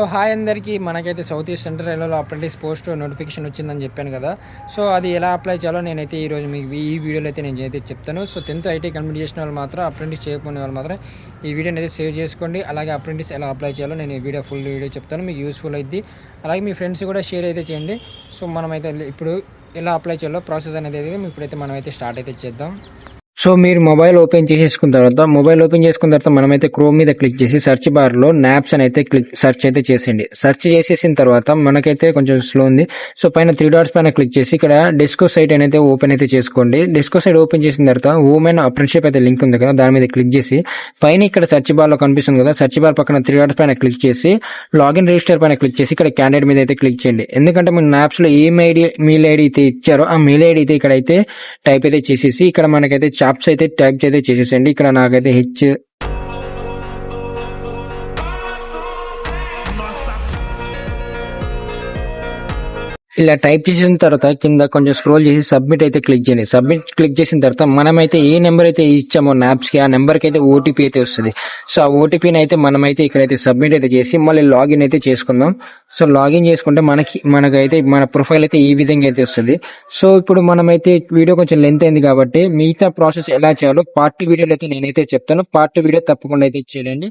So hi అందరికీ. మనకైతే south east central రైల్వేలో అప్రెంటిస్ పోస్ట్ నోటిఫికేషన్ వచ్చిందని చెప్పాను కదా. సో అది ఎలా అప్లై చేయాలో నేనైతే ఈరోజు మీకు ఈ వీడియోలో అయితే నేను చెప్తాను. సో 10th ఐటీ కంప్లీట్ చేసిన వాళ్ళు మాత్రం, అప్రెంటిస్ చేయకపోయిన వాళ్ళు మాత్రం ఈ వీడియోని అయితే సేవ్ చేసుకోండి. అలాగే అప్రెంటిస్ ఎలా అప్లై చేయాలో నేను ఈ ఫుల్ వీడియో చెప్తాను, మీకు యూస్ఫుల్ అయింది. అలాగే మీ ఫ్రెండ్స్ కూడా షేర్ అయితే చేయండి. సో మనమైతే ఇప్పుడు ఎలా అప్లై చేయాలో ప్రాసెస్ అనేది ఇప్పుడైతే మనమైతే స్టార్ట్ అయితే చేద్దాం. సో మీరు మొబైల్ ఓపెన్ చేసుకున్న తర్వాత మనమైతే క్రోమ్ మీద క్లిక్ చేసి సెర్చ్ బార్ లో నాప్స్ అని అయితే సెర్చ్ అయితే చేసేయండి. సెర్చ్ చేసేసిన తర్వాత మనకైతే కొంచెం స్లో ఉంది. సో పైన 3 డాట్స్ పైన క్లిక్ చేసి ఇక్కడ డెస్కో సైట్ అనేది ఓపెన్ అయితే చేసుకోండి. డెస్కో సైట్ ఓపెన్ చేసిన తర్వాత ఉమెన్ అప్రెంటిస్‌షిప్ అయితే లింక్ ఉంది కదా, దాని మీద క్లిక్ చేసి పైన ఇక్కడ సెర్చ్ బార్ లో కనిపిస్తుంది కదా, సెర్చ్ బార్ పక్కన 3 డాట్స్ పైన క్లిక్ చేసి లాగిన్ రిజిస్టర్ పైన క్లిక్ చేసి ఇక్కడ క్యాండిడేట్ మీద అయితే క్లిక్ చేయండి. ఎందుకంటే మన నాప్స్ లో మెయిల్ ఐడి అయితే ఇచ్చారో ఆ మెయిల్ ఐడి అయితే ఇక్కడ అయితే టైప్ అయితే చేసేసి ఇక్కడ మనకైతే చాప్స్ అయితే టైప్ అయితే చేసేసండి. ఇక్కడ నాకైతే ఇలా టైప్ చేసిన తర్వాత కింద కొంచెం స్క్రోల్ చేసి సబ్మిట్ అయితే క్లిక్ చేయండి. సబ్మిట్ క్లిక్ చేసిన తర్వాత మనమైతే ఏ నెంబర్ అయితే ఇచ్చామో నాప్స్ కి, ఆ నెంబర్ కి అయితే ఓటీపీ అయితే వస్తుంది. సో ఆ ఓటీపీని అయితే మనమైతే ఇక్కడైతే సబ్మిట్ అయితే చేసి మళ్ళీ లాగిన్ అయితే చేసుకుందాం. సో లాగిన్ చేసుకుంటే మనకైతే మన ప్రొఫైల్ అయితే ఈ విధంగా అయితే వస్తుంది. సో ఇప్పుడు మనమైతే వీడియో కొంచెం లెంత్ అయింది కాబట్టి మిగతా ప్రాసెస్ ఎలా చేయాలో పార్ట్ వీడియోలో అయితే నేనైతే చెప్తాను. పార్ట్ వీడియో తప్పకుండా అయితే చేయండి.